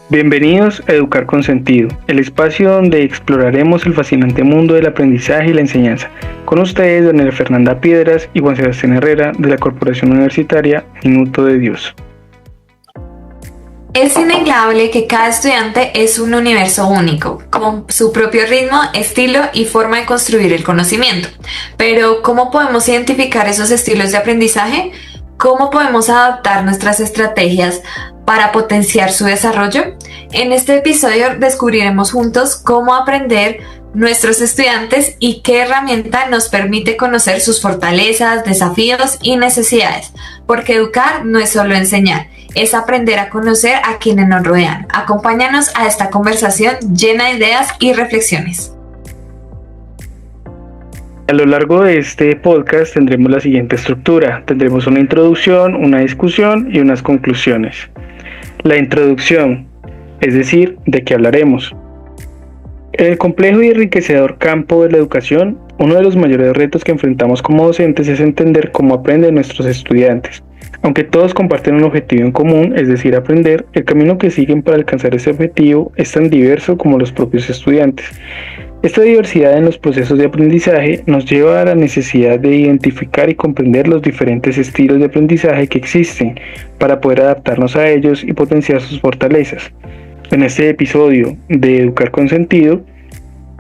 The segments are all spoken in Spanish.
Bienvenidos a Educar con Sentido, el espacio donde exploraremos el fascinante mundo del aprendizaje y la enseñanza. Con ustedes, Daniela Fernanda Piedras y Juan Sebastián Herrera de la Corporación Universitaria Minuto de Dios. Es innegable que cada estudiante es un universo único, con su propio ritmo, estilo y forma de construir el conocimiento. Pero, ¿cómo podemos identificar esos estilos de aprendizaje? ¿Cómo podemos adaptar nuestras estrategias para potenciar su desarrollo? En este episodio descubriremos juntos cómo aprender nuestros estudiantes y qué herramienta nos permite conocer sus fortalezas, desafíos y necesidades, porque educar no es solo enseñar, es aprender a conocer a quienes nos rodean. Acompáñanos a esta conversación llena de ideas y reflexiones. A lo largo de este podcast tendremos la siguiente estructura. Tendremos una introducción, una discusión y unas conclusiones. La introducción, es decir, ¿de qué hablaremos? En el complejo y enriquecedor campo de la educación, uno de los mayores retos que enfrentamos como docentes es entender cómo aprenden nuestros estudiantes. Aunque todos comparten un objetivo en común, es decir, aprender, el camino que siguen para alcanzar ese objetivo es tan diverso como los propios estudiantes. Esta diversidad en los procesos de aprendizaje nos lleva a la necesidad de identificar y comprender los diferentes estilos de aprendizaje que existen para poder adaptarnos a ellos y potenciar sus fortalezas. En este episodio de Educar con Sentido,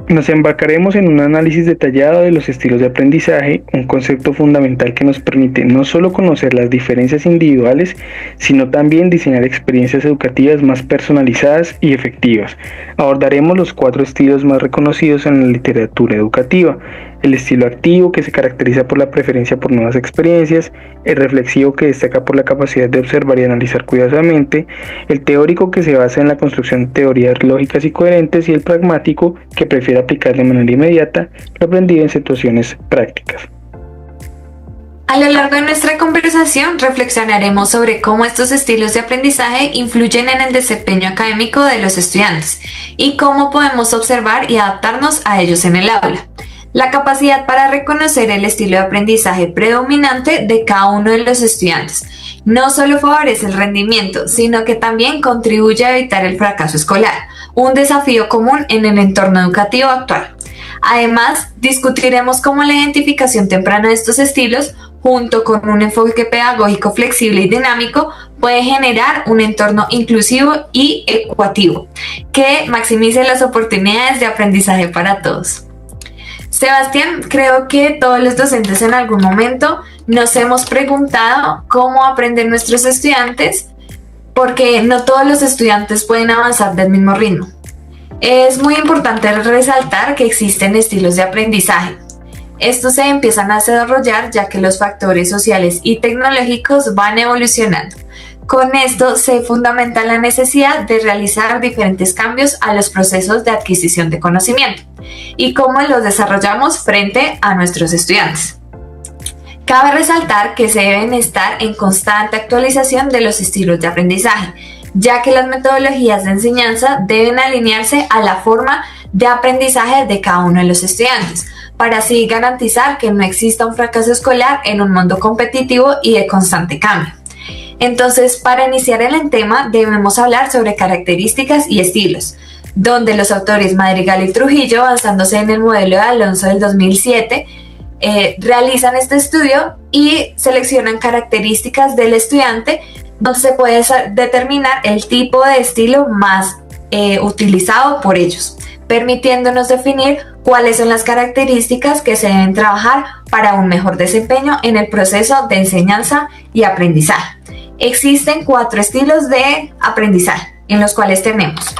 nos embarcaremos en un análisis detallado de los estilos de aprendizaje, un concepto fundamental que nos permite no solo conocer las diferencias individuales, sino también diseñar experiencias educativas más personalizadas y efectivas. Abordaremos los 4 estilos más reconocidos en la literatura educativa: el estilo activo, que se caracteriza por la preferencia por nuevas experiencias; el reflexivo, que destaca por la capacidad de observar y analizar cuidadosamente; el teórico, que se basa en la construcción de teorías lógicas y coherentes; y el pragmático, que prefiere aplicar de manera inmediata lo aprendido en situaciones prácticas. A lo largo de nuestra conversación reflexionaremos sobre cómo estos estilos de aprendizaje influyen en el desempeño académico de los estudiantes y cómo podemos observar y adaptarnos a ellos en el aula. La capacidad para reconocer el estilo de aprendizaje predominante de cada uno de los estudiantes no solo favorece el rendimiento, sino que también contribuye a evitar el fracaso escolar, un desafío común en el entorno educativo actual. Además, discutiremos cómo la identificación temprana de estos estilos, junto con un enfoque pedagógico flexible y dinámico, puede generar un entorno inclusivo y equitativo que maximice las oportunidades de aprendizaje para todos. Sebastián, creo que todos los docentes en algún momento nos hemos preguntado cómo aprenden nuestros estudiantes, porque no todos los estudiantes pueden avanzar del mismo ritmo. Es muy importante resaltar que existen estilos de aprendizaje. Estos se empiezan a desarrollar ya que los factores sociales y tecnológicos van evolucionando. Con esto se fundamenta la necesidad de realizar diferentes cambios a los procesos de adquisición de conocimiento y cómo los desarrollamos frente a nuestros estudiantes. Cabe resaltar que se deben estar en constante actualización de los estilos de aprendizaje, ya que las metodologías de enseñanza deben alinearse a la forma de aprendizaje de cada uno de los estudiantes, para así garantizar que no exista un fracaso escolar en un mundo competitivo y de constante cambio. Entonces, para iniciar en el tema, debemos hablar sobre características y estilos, donde los autores Madrigal y Trujillo, basándose en el modelo de Alonso del 2007, realizan este estudio y seleccionan características del estudiante, donde se puede determinar el tipo de estilo más utilizado por ellos, permitiéndonos definir cuáles son las características que se deben trabajar para un mejor desempeño en el proceso de enseñanza y aprendizaje. Existen 4 estilos de aprendizaje, en los cuales tenemos.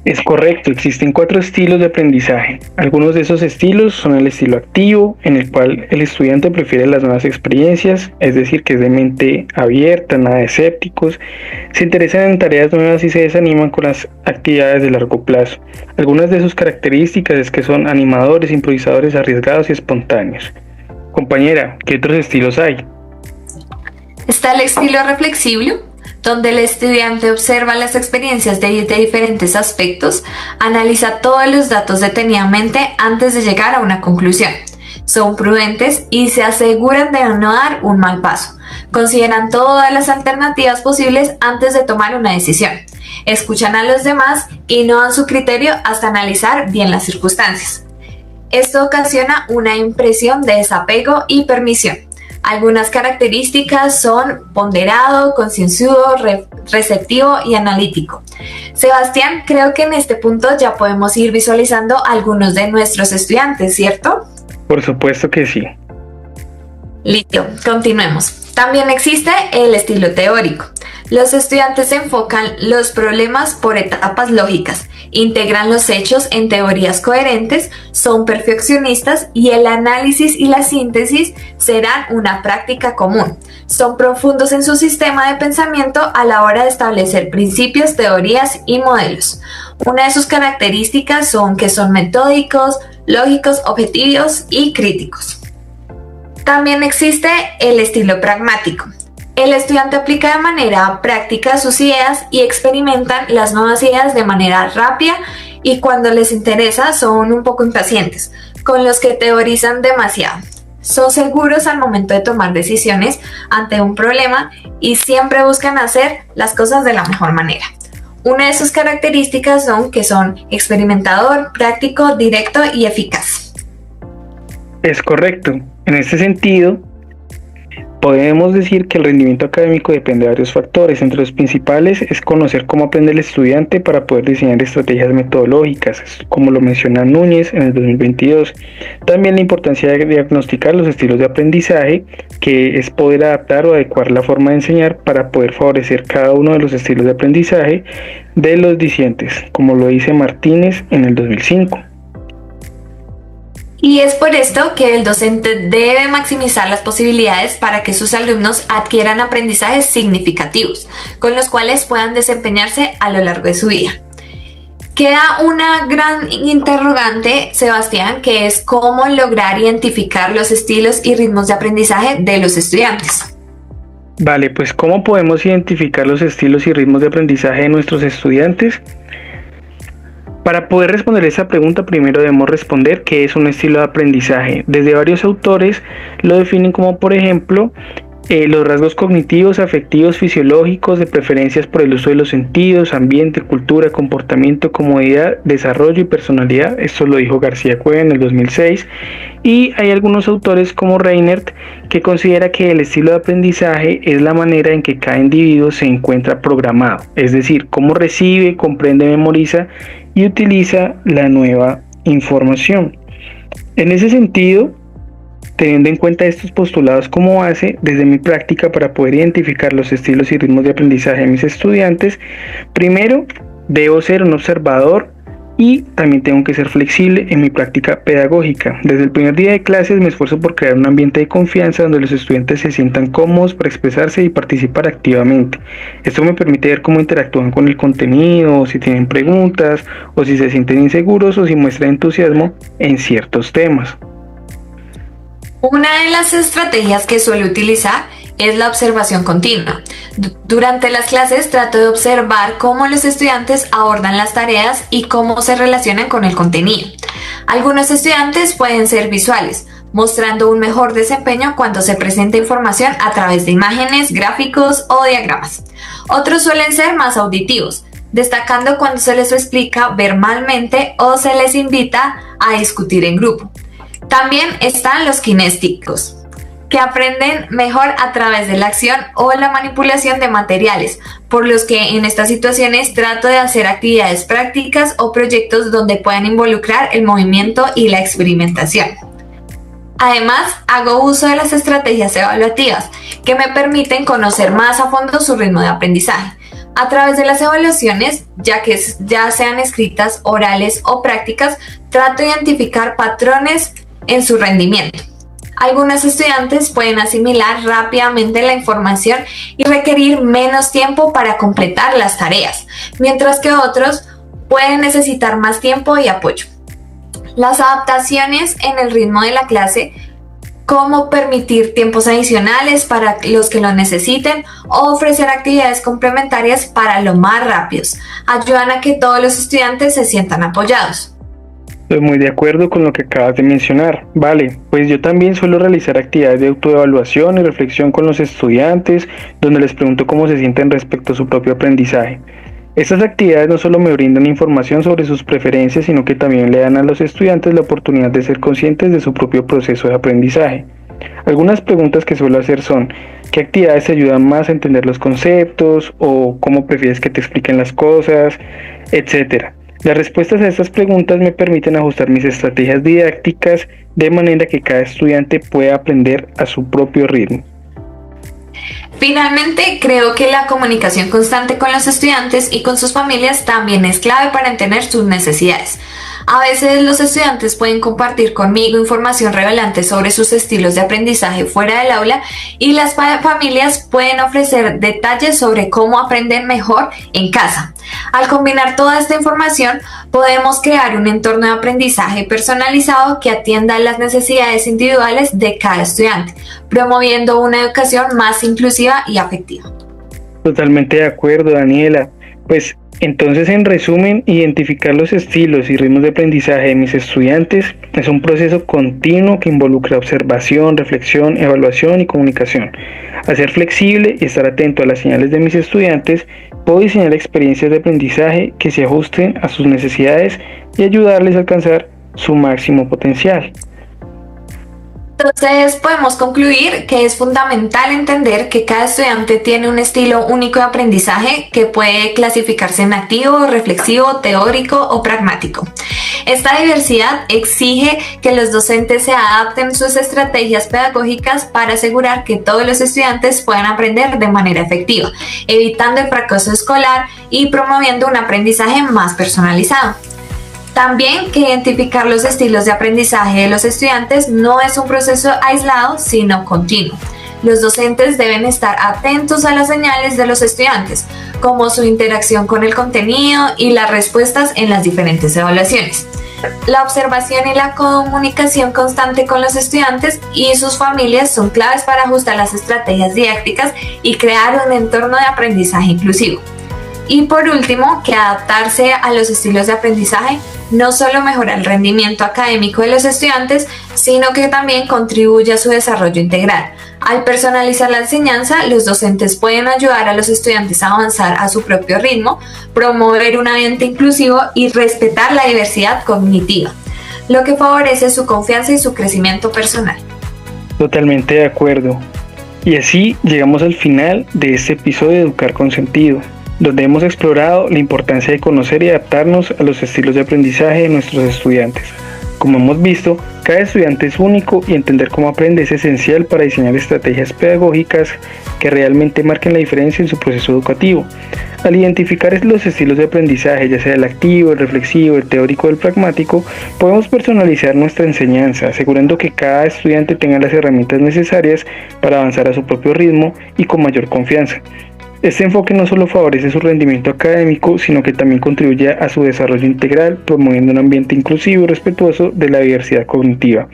Es correcto, existen 4 estilos de aprendizaje. Algunos de esos estilos son el estilo activo, en el cual el estudiante prefiere las nuevas experiencias, es decir, que es de mente abierta, nada de escépticos, se interesan en tareas nuevas y se desaniman con las actividades de largo plazo. Algunas de sus características es que son animadores, improvisadores, arriesgados y espontáneos. Compañera, ¿qué otros estilos hay? Está el estilo reflexivo, donde el estudiante observa las experiencias de diferentes aspectos, analiza todos los datos detenidamente antes de llegar a una conclusión. Son prudentes y se aseguran de no dar un mal paso, Consideran todas las alternativas posibles antes de tomar una decisión. Escuchan a los demás y no dan su criterio hasta analizar bien las circunstancias. Esto ocasiona una impresión de desapego y permisión. Algunas características son ponderado, concienzudo, receptivo y analítico. Sebastián, creo que en este punto ya podemos ir visualizando algunos de nuestros estudiantes, ¿cierto? Por supuesto que sí. Listo, continuemos. También existe el estilo teórico. Los estudiantes enfocan los problemas por etapas lógicas, integran los hechos en teorías coherentes, son perfeccionistas y el análisis y la síntesis serán una práctica común. Son profundos en su sistema de pensamiento a la hora de establecer principios, teorías y modelos. Una de sus características son que son metódicos, lógicos, objetivos y críticos. También existe el estilo pragmático. El estudiante aplica de manera práctica sus ideas y experimentan las nuevas ideas de manera rápida y cuando les interesa son un poco impacientes, con los que teorizan demasiado. Son seguros al momento de tomar decisiones ante un problema y siempre buscan hacer las cosas de la mejor manera. Una de sus características son que son experimentador, práctico, directo y eficaz. Es correcto. En este sentido, podemos decir que el rendimiento académico depende de varios factores. Entre los principales es conocer cómo aprende el estudiante para poder diseñar estrategias metodológicas, como lo menciona Núñez en el 2022. También la importancia de diagnosticar los estilos de aprendizaje, que es poder adaptar o adecuar la forma de enseñar para poder favorecer cada uno de los estilos de aprendizaje de los discentes, como lo dice Martínez en el 2005. Y es por esto que el docente debe maximizar las posibilidades para que sus alumnos adquieran aprendizajes significativos, con los cuales puedan desempeñarse a lo largo de su vida. Queda una gran interrogante, Sebastián, que es cómo lograr identificar los estilos y ritmos de aprendizaje de los estudiantes. Vale, pues ¿cómo podemos identificar los estilos y ritmos de aprendizaje de nuestros estudiantes? Para poder responder esa pregunta, primero debemos responder qué es un estilo de aprendizaje. Desde varios autores lo definen como, por ejemplo, los rasgos cognitivos, afectivos, fisiológicos, de preferencias por el uso de los sentidos, ambiente, cultura, comportamiento, comodidad, desarrollo y personalidad. Esto lo dijo García Cueva en el 2006. Y hay algunos autores como Reinert que considera que el estilo de aprendizaje es la manera en que cada individuo se encuentra programado, es decir, cómo recibe, comprende, memoriza y utiliza la nueva información. En ese sentido, teniendo en cuenta estos postulados como base, desde mi práctica para poder identificar los estilos y ritmos de aprendizaje de mis estudiantes, primero debo ser un observador y también tengo que ser flexible en mi práctica pedagógica. Desde el primer día de clases me esfuerzo por crear un ambiente de confianza donde los estudiantes se sientan cómodos para expresarse y participar activamente. Esto me permite ver cómo interactúan con el contenido, o si tienen preguntas, o si se sienten inseguros, o si muestran entusiasmo en ciertos temas. Una de las estrategias que suelo utilizar es la observación continua. Durante las clases trato de observar cómo los estudiantes abordan las tareas y cómo se relacionan con el contenido. Algunos estudiantes pueden ser visuales, mostrando un mejor desempeño cuando se presenta información a través de imágenes, gráficos o diagramas. Otros suelen ser más auditivos, destacando cuando se les explica verbalmente o se les invita a discutir en grupo. También están los kinésticos, que aprenden mejor a través de la acción o la manipulación de materiales, por los que en estas situaciones trato de hacer actividades prácticas o proyectos donde puedan involucrar el movimiento y la experimentación. Además, hago uso de las estrategias evaluativas, que me permiten conocer más a fondo su ritmo de aprendizaje. A través de las evaluaciones, ya sean escritas, orales o prácticas, trato de identificar patrones en su rendimiento. Algunos estudiantes pueden asimilar rápidamente la información y requerir menos tiempo para completar las tareas, mientras que otros pueden necesitar más tiempo y apoyo. Las adaptaciones en el ritmo de la clase, como permitir tiempos adicionales para los que lo necesiten o ofrecer actividades complementarias para los más rápidos, ayudan a que todos los estudiantes se sientan apoyados. Estoy muy de acuerdo con lo que acabas de mencionar. Vale, pues yo también suelo realizar actividades de autoevaluación y reflexión con los estudiantes, donde les pregunto cómo se sienten respecto a su propio aprendizaje. Estas actividades no solo me brindan información sobre sus preferencias, sino que también le dan a los estudiantes la oportunidad de ser conscientes de su propio proceso de aprendizaje. Algunas preguntas que suelo hacer son: ¿qué actividades te ayudan más a entender los conceptos? ¿O cómo prefieres que te expliquen las cosas? Etcétera. Las respuestas a estas preguntas me permiten ajustar mis estrategias didácticas de manera que cada estudiante pueda aprender a su propio ritmo. Finalmente, creo que la comunicación constante con los estudiantes y con sus familias también es clave para entender sus necesidades. A veces los estudiantes pueden compartir conmigo información relevante sobre sus estilos de aprendizaje fuera del aula y las familias pueden ofrecer detalles sobre cómo aprender mejor en casa. Al combinar toda esta información, podemos crear un entorno de aprendizaje personalizado que atienda a las necesidades individuales de cada estudiante, promoviendo una educación más inclusiva y afectiva. Totalmente de acuerdo, Daniela. Pues entonces, en resumen, identificar los estilos y ritmos de aprendizaje de mis estudiantes es un proceso continuo que involucra observación, reflexión, evaluación y comunicación. Al ser flexible y estar atento a las señales de mis estudiantes, puedo diseñar experiencias de aprendizaje que se ajusten a sus necesidades y ayudarles a alcanzar su máximo potencial. Entonces podemos concluir que es fundamental entender que cada estudiante tiene un estilo único de aprendizaje que puede clasificarse en activo, reflexivo, teórico o pragmático. Esta diversidad exige que los docentes se adapten sus estrategias pedagógicas para asegurar que todos los estudiantes puedan aprender de manera efectiva, evitando el fracaso escolar y promoviendo un aprendizaje más personalizado. También que identificar los estilos de aprendizaje de los estudiantes no es un proceso aislado, sino continuo. Los docentes deben estar atentos a las señales de los estudiantes, como su interacción con el contenido y las respuestas en las diferentes evaluaciones. La observación y la comunicación constante con los estudiantes y sus familias son claves para ajustar las estrategias didácticas y crear un entorno de aprendizaje inclusivo. Y por último, que adaptarse a los estilos de aprendizaje no solo mejora el rendimiento académico de los estudiantes, sino que también contribuye a su desarrollo integral. Al personalizar la enseñanza, los docentes pueden ayudar a los estudiantes a avanzar a su propio ritmo, promover un ambiente inclusivo y respetar la diversidad cognitiva, lo que favorece su confianza y su crecimiento personal. Totalmente de acuerdo. Y así llegamos al final de este episodio de Educar con Sentido, donde hemos explorado la importancia de conocer y adaptarnos a los estilos de aprendizaje de nuestros estudiantes. Como hemos visto, cada estudiante es único y entender cómo aprende es esencial para diseñar estrategias pedagógicas que realmente marquen la diferencia en su proceso educativo. Al identificar los estilos de aprendizaje, ya sea el activo, el reflexivo, el teórico o el pragmático, podemos personalizar nuestra enseñanza, asegurando que cada estudiante tenga las herramientas necesarias para avanzar a su propio ritmo y con mayor confianza. Este enfoque no solo favorece su rendimiento académico, sino que también contribuye a su desarrollo integral, promoviendo un ambiente inclusivo y respetuoso de la diversidad cognitiva.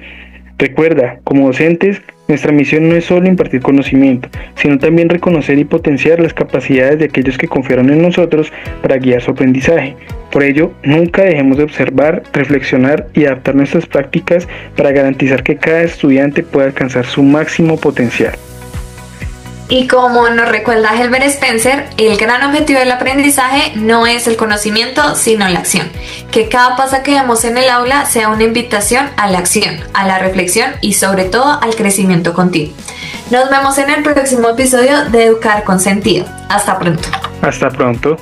Recuerda, como docentes, nuestra misión no es solo impartir conocimiento, sino también reconocer y potenciar las capacidades de aquellos que confiaron en nosotros para guiar su aprendizaje. Por ello, nunca dejemos de observar, reflexionar y adaptar nuestras prácticas para garantizar que cada estudiante pueda alcanzar su máximo potencial. Y como nos recuerda Herbert Spencer, el gran objetivo del aprendizaje no es el conocimiento, sino la acción. Que cada paso que demos en el aula sea una invitación a la acción, a la reflexión y sobre todo al crecimiento continuo. Nos vemos en el próximo episodio de Educar con Sentido. Hasta pronto. Hasta pronto.